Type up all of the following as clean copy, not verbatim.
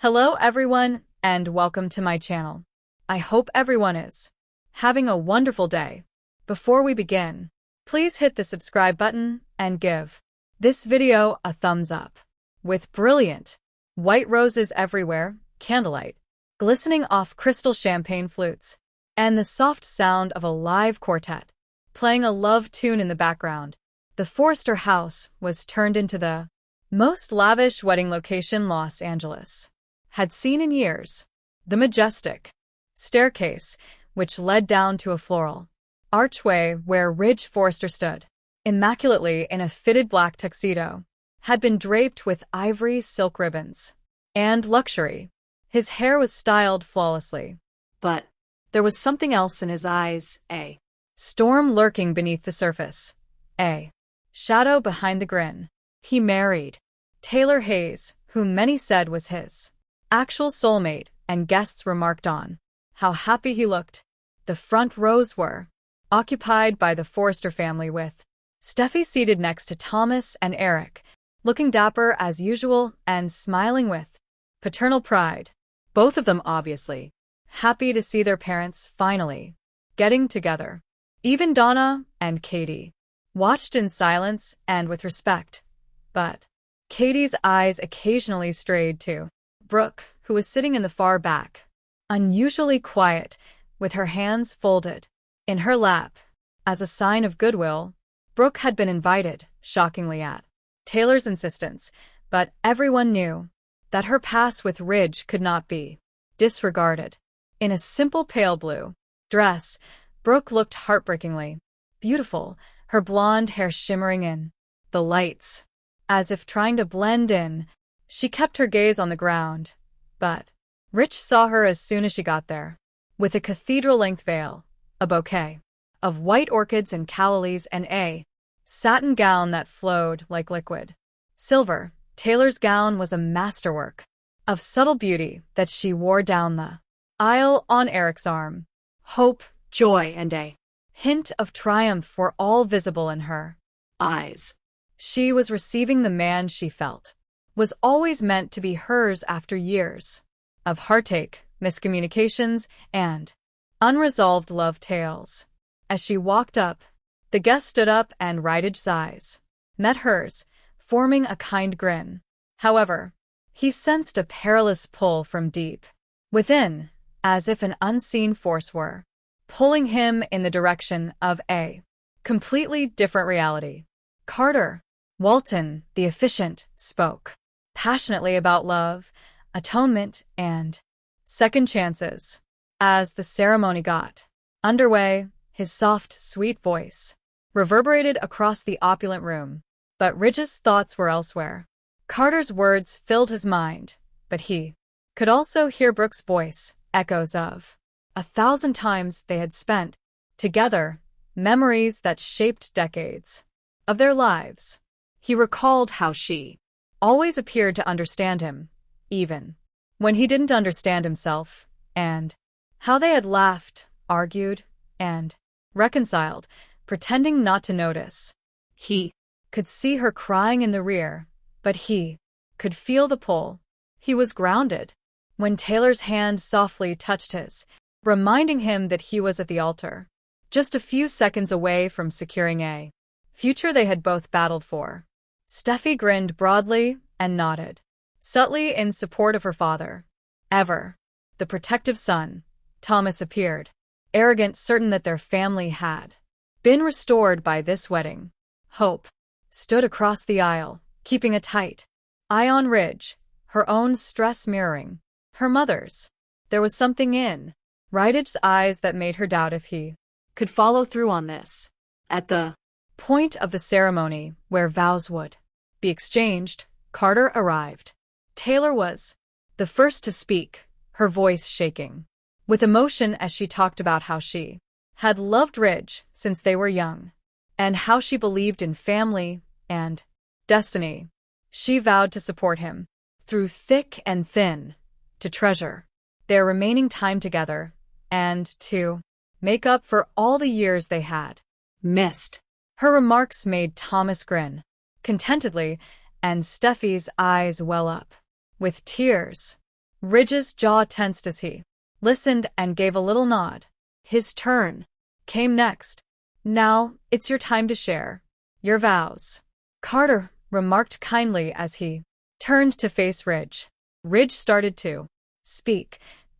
Hello everyone, and welcome to my channel. I hope everyone is having a wonderful day. Before we begin, please hit the subscribe button and give this video a thumbs up. With brilliant white roses everywhere, candlelight glistening off crystal champagne flutes, and the soft sound of a live quartet playing a love tune in the background, the Forrester house was turned into the most lavish wedding location Los Angeles had seen in years. The majestic staircase, which led down to a floral archway where Ridge Forrester stood, immaculately in a fitted black tuxedo, had been draped with ivory silk ribbons and luxury. His hair was styled flawlessly, but there was something else in his eyes, a storm lurking beneath the surface, a shadow behind the grin. He married Taylor Hayes, whom many said was his actual soulmate, and guests remarked on how happy he looked. The front rows were occupied by the Forrester family, with Steffi seated next to Thomas and Eric, looking dapper as usual and smiling with paternal pride. Both of them obviously happy to see their parents finally getting together. Even Donna and Katie watched in silence and with respect, but Katie's eyes occasionally strayed to Brooke, who was sitting in the far back, unusually quiet, with her hands folded in her lap. As a sign of goodwill, Brooke had been invited, shockingly at Taylor's insistence, but everyone knew that her pass with Ridge could not be disregarded. In a simple pale blue dress, Brooke looked heartbreakingly beautiful, her blonde hair shimmering in the lights. As if trying to blend in, she kept her gaze on the ground, but Ridge saw her as soon as she got there. With a cathedral-length veil, a bouquet of white orchids and callallees, and a satin gown that flowed like liquid silver, Taylor's gown was a masterwork of subtle beauty that she wore down the aisle on Eric's arm. Hope, joy, and a hint of triumph were all visible in her eyes. She was receiving the man she felt was always meant to be hers after years of heartache, miscommunications, and unresolved love tales. As she walked up, the guest stood up and Ridge's eyes met hers, forming a kind grin. However, he sensed a perilous pull from deep within, as if an unseen force were pulling him in the direction of a completely different reality. Carter Walton, the officiant, spoke passionately about love, atonement, and second chances. As the ceremony got underway, his soft, sweet voice reverberated across the opulent room, but Ridge's thoughts were elsewhere. Carter's words filled his mind, but he could also hear Brooke's voice, echoes of 1,000 times they had spent together, memories that shaped decades of their lives. He recalled how she always appeared to understand him, even when he didn't understand himself, and how they had laughed, argued, and reconciled, pretending not to notice. He could see her crying in the rear, but he could feel the pull. He was grounded when Taylor's hand softly touched his, reminding him that he was at the altar, just a few seconds away from securing a future they had both battled for. Steffi grinned broadly and nodded, subtly in support of her father. Ever the protective son, Thomas appeared, arrogant, certain that their family had been restored by this wedding. Hope stood across the aisle, keeping a tight eye on Ridge, her own stress mirroring her mother's. There was something in Ridge's eyes that made her doubt if he could follow through on this. At the point of the ceremony, where vows would be exchanged, Carter arrived. Taylor was the first to speak, her voice shaking with emotion as she talked about how she had loved Ridge since they were young, and how she believed in family and destiny. She vowed to support him through thick and thin, to treasure their remaining time together, and to make up for all the years they had missed. Her remarks made Thomas grin contentedly, and Steffi's eyes well up with tears. Ridge's jaw tensed as he listened and gave a little nod. His turn came next. Now, it's your time to share your vows, Carter remarked kindly as he turned to face Ridge. Ridge started to speak,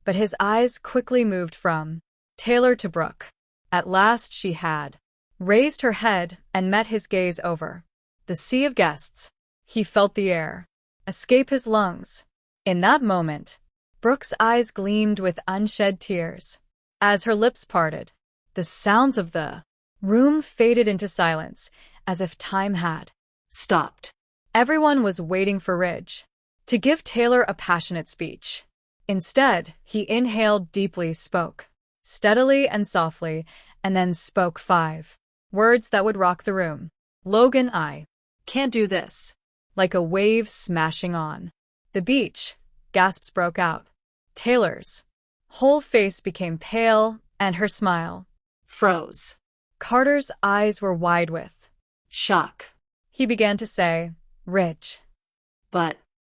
but his eyes quickly moved from Taylor to Brooke. At last she had raised her head and met his gaze over the sea of guests. He felt the air escape his lungs. In that moment, Brooke's eyes gleamed with unshed tears. As her lips parted, the sounds of the room faded into silence, as if time had stopped. Everyone was waiting for Ridge to give Taylor a passionate speech. Instead, he inhaled deeply, spoke steadily and softly, and then spoke 5 words that would rock the room. Logan, I can't do this. Like a wave smashing on the beach, gasps broke out. Taylor's whole face became pale, and her smile froze. Carter's eyes were wide with shock. He began to say, Ridge. But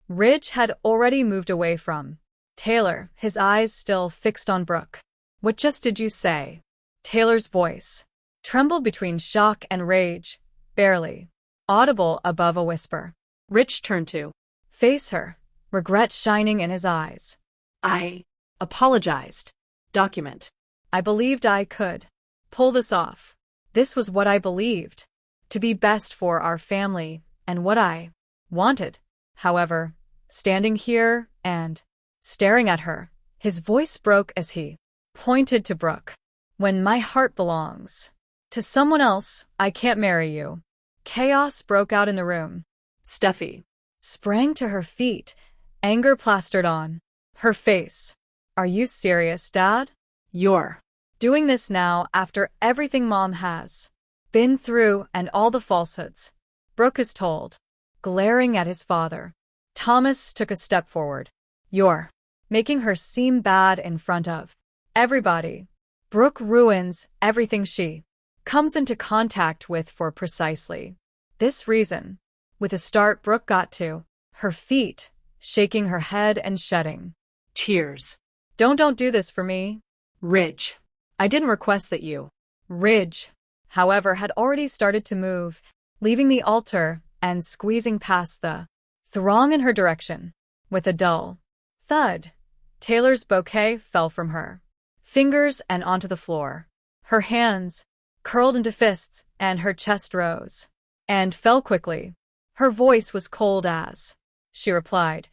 Ridge had already moved away from Taylor, his eyes still fixed on Brooke. What just did you say? Taylor's voice trembled between shock and rage, barely audible above a whisper. Ridge turned to face her, regret shining in his eyes. I apologized. Document. I believed I could pull this off. This was what I believed to be best for our family and what I wanted. However, standing here and staring at her, his voice broke as he pointed to Brooke. When my heart belongs to someone else, I can't marry you. Chaos broke out in the room. Steffi sprang to her feet, anger plastered on her face. Are you serious, Dad? You're doing this now after everything Mom has been through and all the falsehoods Brooke is told. Glaring at his father, Thomas took a step forward. You're making her seem bad in front of everybody. Brooke ruins everything she comes into contact with for precisely this reason. With a start, Brooke got to her feet, shaking her head and shedding tears. Don't do this for me. Ridge. I didn't request that you. Ridge, however, had already started to move, leaving the altar and squeezing past the throng in her direction. With a dull thud, Taylor's bouquet fell from her fingers and onto the floor. Her hands curled into fists, and her chest rose and fell quickly. Her voice was cold as she replied,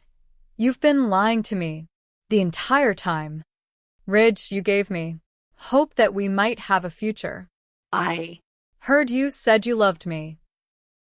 You've been lying to me the entire time. Ridge, you gave me hope that we might have a future. I heard you said you loved me.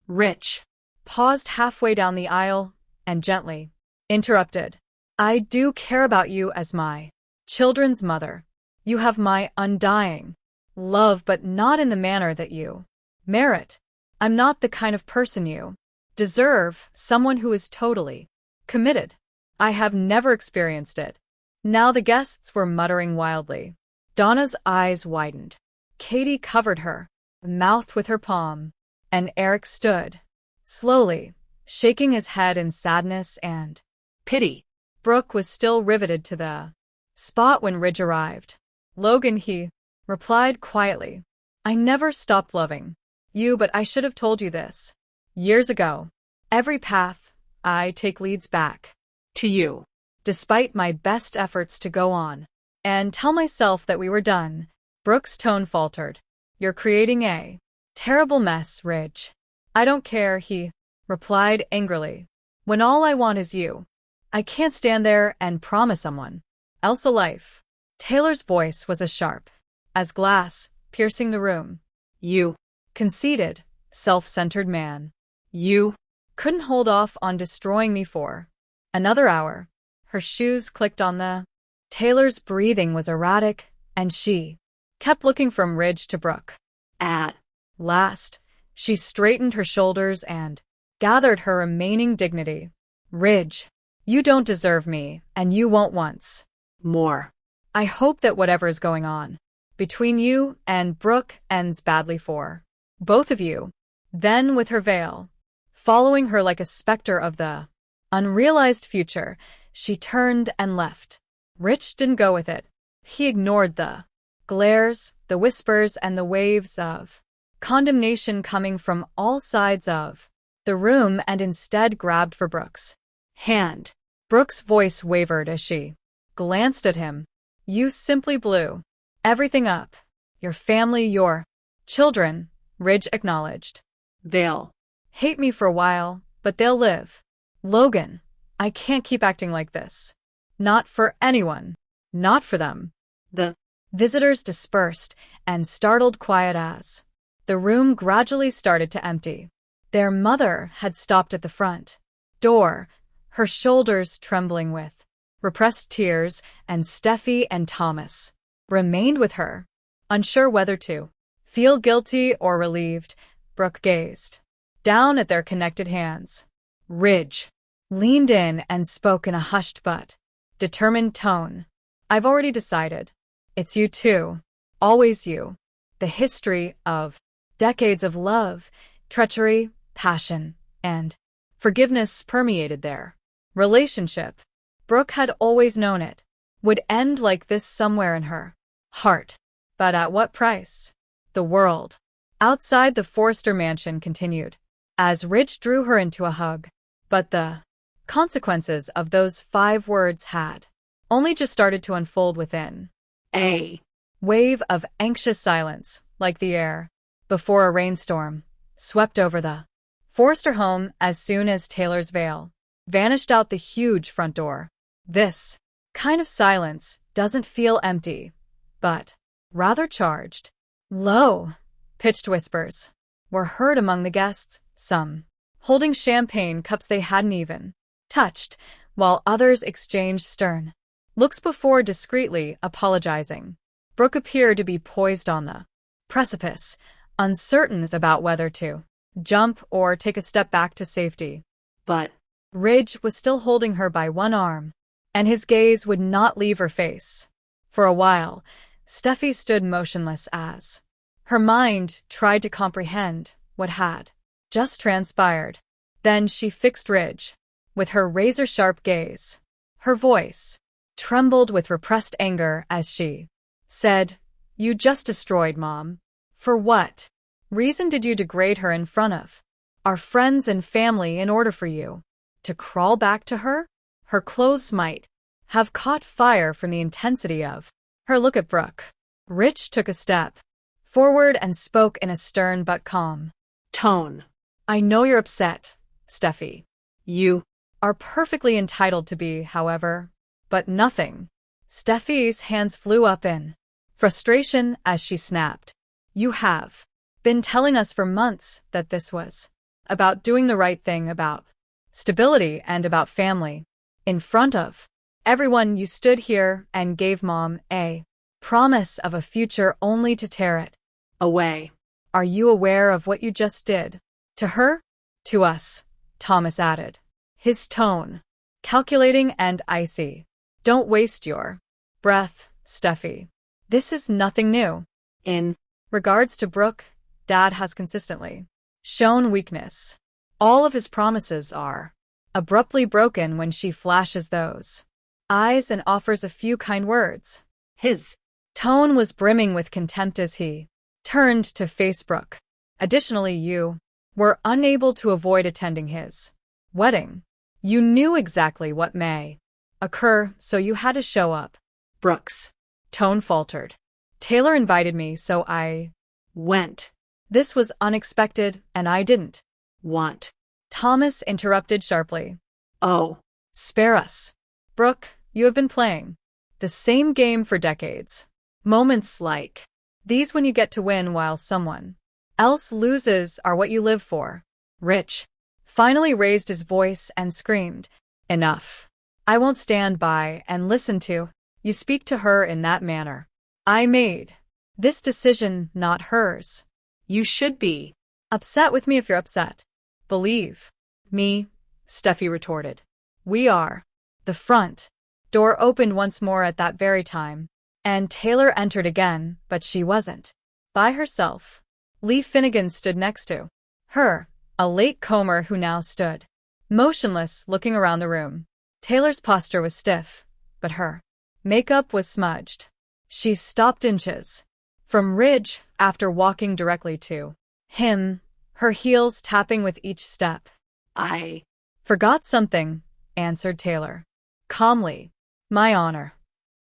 Ridge paused halfway down the aisle and gently interrupted. I do care about you as my children's mother. You have my undying love, but not in the manner that you merit. I'm not the kind of person you deserve, someone who is totally committed. I have never experienced it. Now the guests were muttering wildly. Donna's eyes widened. Katie covered her mouth with her palm, and Eric stood slowly, shaking his head in sadness and pity. Brooke was still riveted to the spot when Ridge arrived. Logan, he replied quietly. I never stopped loving you, but I should have told you this years ago. Every path I take leads back to you. Despite my best efforts to go on and tell myself that we were done, Brooke's tone faltered. You're creating a terrible mess, Ridge. I don't care, he replied angrily. When all I want is you, I can't stand there and promise someone else a life. Taylor's voice was as sharp as glass, piercing the room. You conceited, self-centered man. You couldn't hold off on destroying me for another hour. Her shoes clicked on the Taylor's breathing was erratic, and she kept looking from Ridge to Brooke. At last, she straightened her shoulders and gathered her remaining dignity. Ridge, you don't deserve me, and you won't once more. I hope that whatever is going on between you and Brooke ends badly for both of you. Then, with her veil following her like a specter of the unrealized future, she turned and left. Rich didn't go with it. He ignored the glares, the whispers, and the waves of condemnation coming from all sides of the room and instead grabbed for Brooke's hand. Brooke's voice wavered as she glanced at him. You simply blew everything up. Your family, your children, Ridge acknowledged. They'll hate me for a while, but they'll live. Logan, I can't keep acting like this. Not for anyone. Not for them. The visitors dispersed and startled quiet as the room gradually started to empty. Their mother had stopped at the front door, her shoulders trembling with repressed tears, and Steffi and Thomas remained with her, unsure whether to feel guilty or relieved. Brooke gazed down at their connected hands. Ridge leaned in and spoke in a hushed but determined tone. I've already decided. It's you two. Always you. The history of decades of love, treachery, passion, and forgiveness permeated their relationship. Brooke had always known it would end like this somewhere in her heart. But at what price? The world outside the Forrester mansion continued as Ridge drew her into a hug. But the consequences of those 5 words had only just started to unfold within. A wave of anxious silence, like the air before a rainstorm, swept over the Forrester home as soon as Taylor's veil vanished out the huge front door. This kind of silence doesn't feel empty, but rather charged. Low pitched whispers were heard among the guests, some holding champagne cups they hadn't even touched, while others exchanged stern looks before discreetly apologizing. Brooke appeared to be poised on the precipice, uncertain about whether to jump or take a step back to safety. But Ridge was still holding her by one arm, and his gaze would not leave her face. For a while, Steffi stood motionless as her mind tried to comprehend what had just transpired. Then she fixed Ridge with her razor-sharp gaze. Her voice trembled with repressed anger as she said, You just destroyed Mom. For what reason did you degrade her in front of our friends and family in order for you to crawl back to her? Her clothes might have caught fire from the intensity of her look at Brooke. Rich took a step forward and spoke in a stern but calm tone. I know you're upset, Steffi. You are perfectly entitled to be, however, but nothing. Steffi's hands flew up in frustration as she snapped. You have been telling us for months that this was about doing the right thing, about stability and about family. In front of everyone, you stood here and gave Mom a promise of a future only to tear it away. Are you aware of what you just did? To her? To us, Thomas added, his tone calculating and icy. Don't waste your breath, Steffi. This is nothing new. In regards to Brooke, Dad has consistently shown weakness. All of his promises are abruptly broken when she flashes those eyes and offers a few kind words. His tone was brimming with contempt as he turned to face Brooke. Additionally, you were unable to avoid attending his wedding. You knew exactly what may occur, so you had to show up. Brooke's tone faltered. Taylor invited me, so I went. This was unexpected, and I didn't want. Thomas interrupted sharply. Oh, spare us. Brooke, you have been playing the same game for decades. Moments like these when you get to win while someone else loses are what you live for. Rich finally raised his voice and screamed, Enough. I won't stand by and listen to you speak to her in that manner. I made this decision, not hers. You should be upset with me if you're upset. Believe me, Steffi retorted. We are. The front door opened once more at that very time, and Taylor entered again, but she wasn't by herself. Lee Finnegan stood next to her, a late-comer who now stood motionless, looking around the room. Taylor's posture was stiff, but her makeup was smudged. She stopped inches from Ridge after walking directly to him, her heels tapping with each step. I Forgot something, answered Taylor calmly. My honor.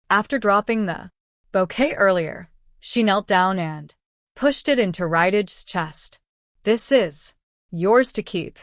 After dropping the bouquet earlier, she knelt down and pushed it into Ridge's chest. This is yours to keep.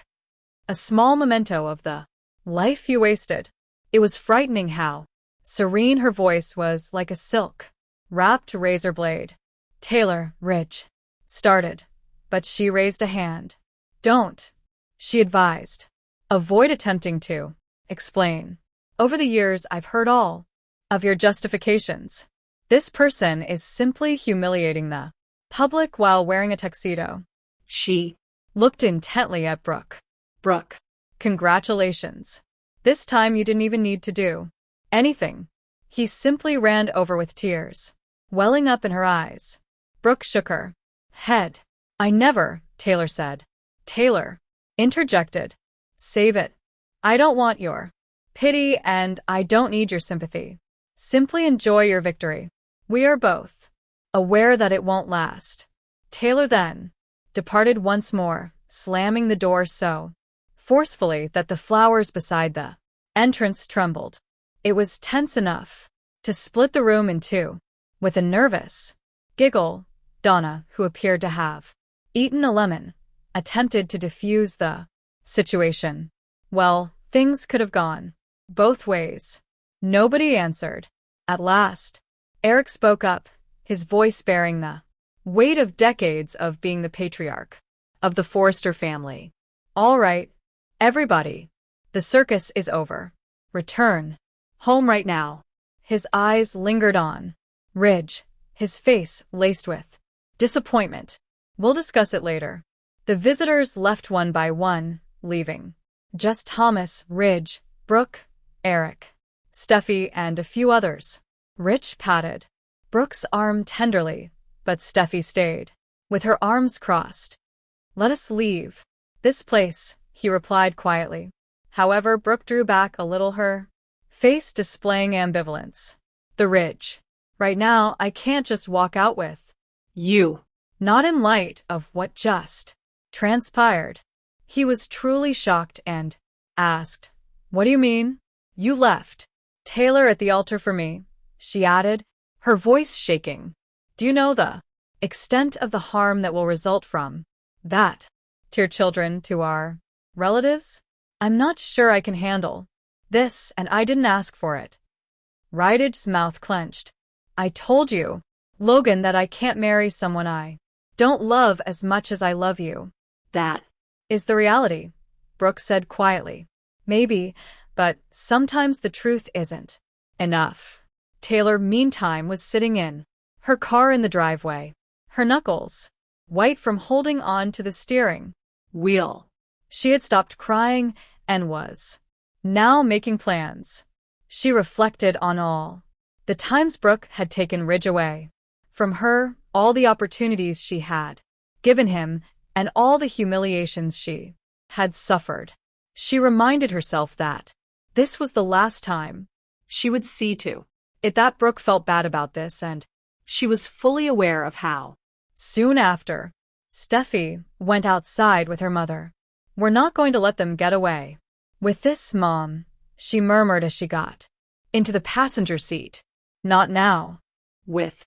A small memento of the life you wasted. It was frightening how serene her voice was, like a silk-wrapped razor blade. Taylor, Ridge started, but she raised a hand. Don't, she advised. Avoid attempting to explain. Over the years, I've heard all of your justifications. This person is simply humiliating the public while wearing a tuxedo. She Looked intently at Brooke. Brooke. Congratulations. This time you didn't even need to do anything. He simply ran over with tears welling up in her eyes. Brooke shook her head. I never, Taylor said. Taylor interjected. Save it. I don't want your pity and I don't need your sympathy. Simply enjoy your victory. We are both aware that it won't last. Taylor then departed once more, slamming the door so forcefully that the flowers beside the entrance trembled. It was tense enough to split the room in two. With a nervous giggle, Donna, who appeared to have eaten a lemon, attempted to defuse the situation. Well, things could have gone both ways. Nobody answered. At last, Eric spoke up, his voice bearing the weight of decades of being the patriarch of the Forrester family. All right, everybody. The circus is over. Return home right now. His eyes lingered on Ridge, his face laced with disappointment. We'll discuss it later. The visitors left one by one, leaving just Thomas, Ridge, Brooke, Eric, Steffi, and a few others. Rich patted Brooke's arm tenderly, but Steffi stayed, with her arms crossed. Let us leave this place, he replied quietly. However, Brooke drew back a little, her face displaying ambivalence. The Ridge. Right now, I can't just walk out with You. not in light of what just transpired. He was truly shocked and asked, What do you mean? You left Taylor at the altar for me, she added, her voice shaking. Do you know the extent of the harm that will result from that? To your children, to our relatives? I'm not sure I can handle this, and I didn't ask for it. Ridge's mouth clenched. I told you, Logan, that I can't marry someone I don't love as much as I love you. That is the reality, Brooke said quietly. Maybe, but sometimes the truth isn't enough. Taylor, meantime, was sitting in her car in the driveway, her knuckles white from holding on to the steering wheel. She had stopped crying and was now making plans. She reflected on all the times Brooke had taken Ridge away from her, all the opportunities she had given him, and all the humiliations she had suffered. She reminded herself that this was the last time She would see to it that Brooke felt bad about this, and she was fully aware of how. Soon after, Steffi went outside with her mother. We're not going to let them get away with this, Mom, she murmured as she got into the passenger seat. Not now. With